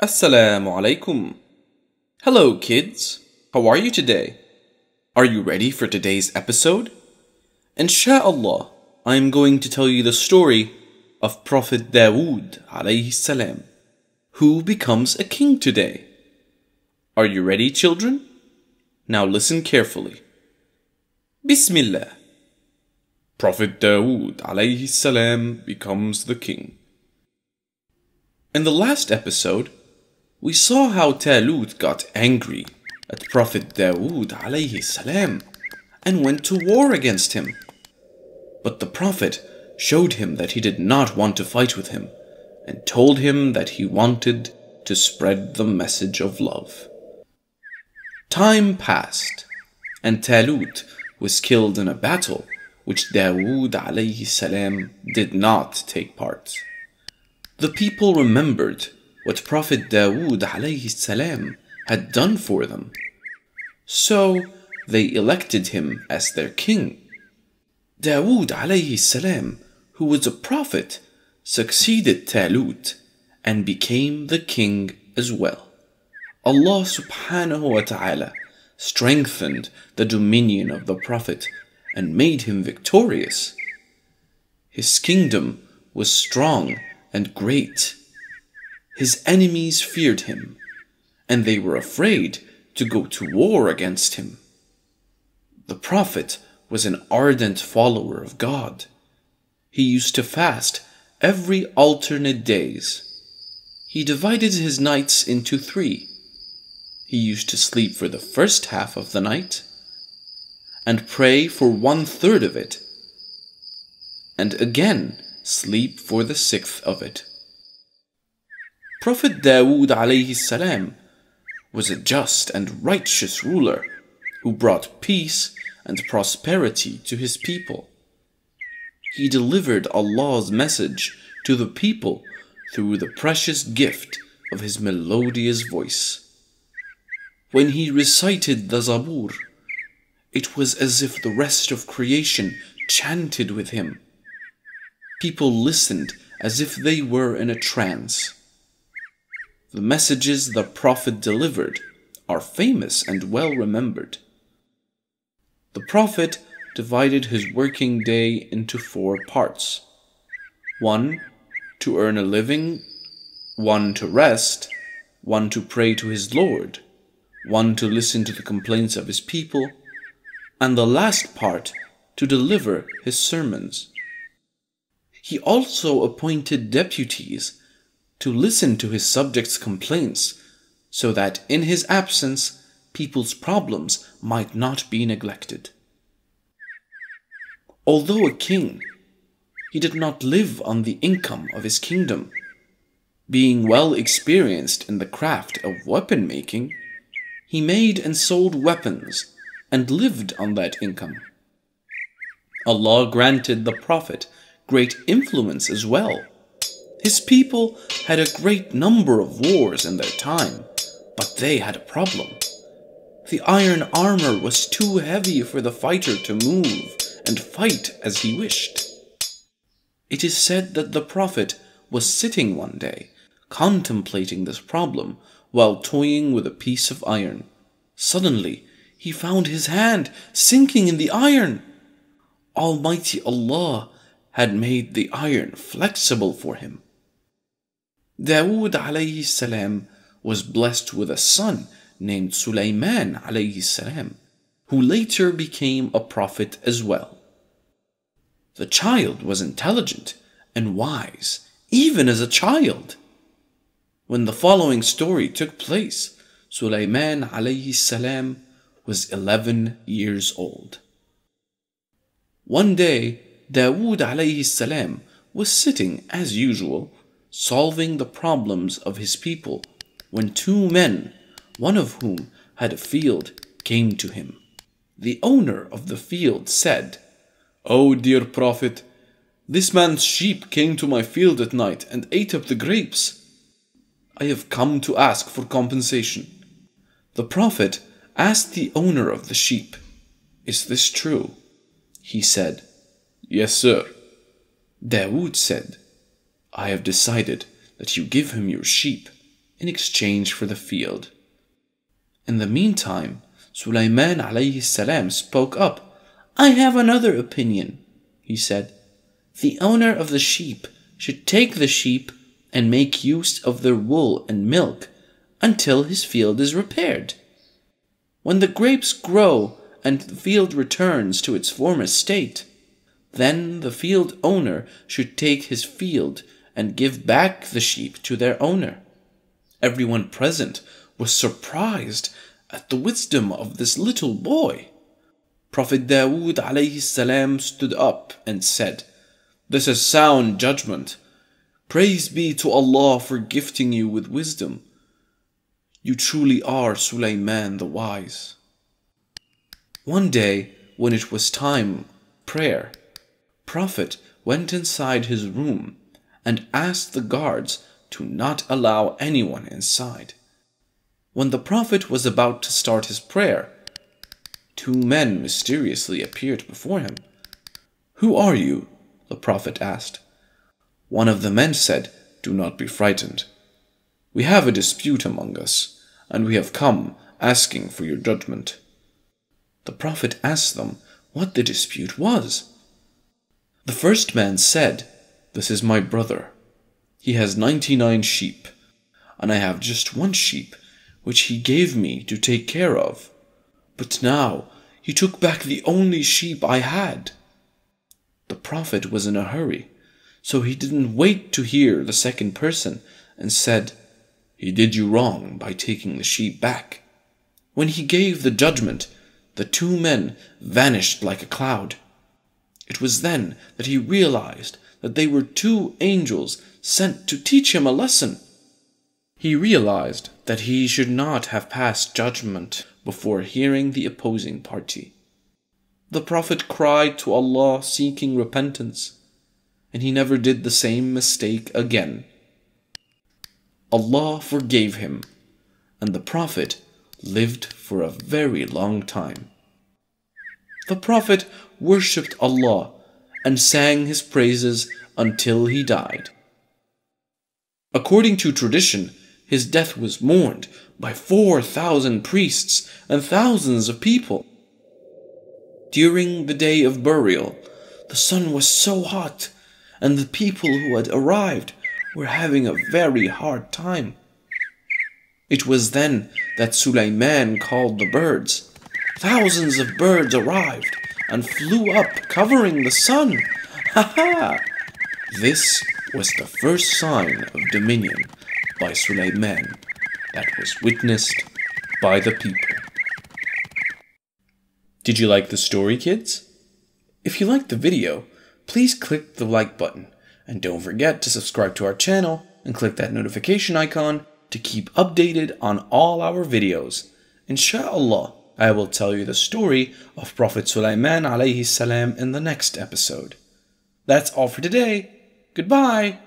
As-salamu Alaykum. Hello kids, how are you today? Are you ready for today's episode? Insha'Allah, I am going to tell you the story of Prophet Dawud alayhi salam, who becomes a king today. Are you ready, children? Now listen carefully. Bismillah. Prophet Dawud alayhi salam becomes the king. In the last episode, we saw how Talut got angry at Prophet Dawud alayhi salam and went to war against him. But the Prophet showed him that he did not want to fight with him and told him that he wanted to spread the message of love. Time passed and Talut was killed in a battle which Dawud alayhi salam did not take part. The people remembered what Prophet Dawud alayhi salam had done for them. So they elected him as their king. Dawud alayhi salam, who was a prophet, succeeded Talut and became the king as well. Allah subhanahu wa ta'ala strengthened the dominion of the prophet and made him victorious. His kingdom was strong and great. His enemies feared him, and they were afraid to go to war against him. The Prophet was an ardent follower of God. He used to fast every alternate days. He divided his nights into 3. He used to sleep for the first half of the night, and pray for 1/3 of it, and again sleep for the 6th of it. Prophet Dawud alayhi salam was a just and righteous ruler who brought peace and prosperity to his people. He delivered Allah's message to the people through the precious gift of his melodious voice. When he recited the Zabur, it was as if the rest of creation chanted with him. People listened as if they were in a trance. The messages the Prophet delivered are famous and well remembered. The Prophet divided his working day into 4 parts. 1 to earn a living, 1 to rest, 1 to pray to his Lord, 1 to listen to the complaints of his people, and the last part to deliver his sermons. He also appointed deputies to listen to his subjects' complaints, so that in his absence people's problems might not be neglected. Although a king, he did not live on the income of his kingdom. Being well experienced in the craft of weapon making, he made and sold weapons and lived on that income. Allah granted the Prophet great influence as well. His people had a great number of wars in their time, but they had a problem. The iron armor was too heavy for the fighter to move and fight as he wished. It is said that the Prophet was sitting one day, contemplating this problem while toying with a piece of iron. Suddenly, he found his hand sinking in the iron. Almighty Allah had made the iron flexible for him. Dawud alayhi salam was blessed with a son named Sulaiman alayhi salam, who later became a prophet as well. The child was intelligent and wise, even as a child. When the following story took place, Sulaiman alayhi salam was 11 years old. One day, Dawud alayhi salam was sitting as usual, solving the problems of his people, when 2 men, one of whom had a field, came to him. The owner of the field said, "O dear Prophet, this man's sheep came to my field at night and ate up the grapes. I have come to ask for compensation." The Prophet asked the owner of the sheep, "Is this true?" He said, "Yes, sir." Dawud said, "I have decided that you give him your sheep in exchange for the field. In the meantime, Sulaiman alayhi salam spoke up. "I have another opinion," he said. "The owner of the sheep should take the sheep and make use of their wool and milk until his field is repaired. When the grapes grow and the field returns to its former state, then the field owner should take his field and give back the sheep to their owner." Everyone present was surprised at the wisdom of this little boy. Prophet Dawud alayhi salam stood up and said, "This is sound judgment. Praise be to Allah for gifting you with wisdom. You truly are Sulaiman the Wise." One day, when it was time prayer, Prophet went inside his room and asked the guards to not allow anyone inside. When the Prophet was about to start his prayer, two men mysteriously appeared before him. "Who are you?" the Prophet asked. One of the men said, "Do not be frightened. We have a dispute among us, and we have come asking for your judgment." The Prophet asked them what the dispute was. The first man said, "This is my brother. He has 99 sheep, and I have just one sheep, which he gave me to take care of. But now he took back the only sheep I had." The Prophet was in a hurry, so he didn't wait to hear the second person and said, "He did you wrong by taking the sheep back." When he gave the judgment, the two men vanished like a cloud. It was then that he realized that they were two angels sent to teach him a lesson. He realized that he should not have passed judgment before hearing the opposing party. The Prophet cried to Allah seeking repentance, and he never did the same mistake again. Allah forgave him, and the Prophet lived for a very long time. The Prophet worshipped Allah and sang his praises until he died. According to tradition, his death was mourned by 4,000 priests and thousands of people. During the day of burial, the sun was so hot, and the people who had arrived were having a very hard time. It was then that Sulaiman called the birds. Thousands of birds arrived and flew up, covering the sun. Ha ha! This was the first sign of dominion by Sulaiman that was witnessed by the people. Did you like the story, kids? If you liked the video, please click the like button, and don't forget to subscribe to our channel and click that notification icon to keep updated on all our videos. Inshallah, I will tell you the story of Prophet Sulaiman alayhi salam in the next episode. That's all for today. Goodbye.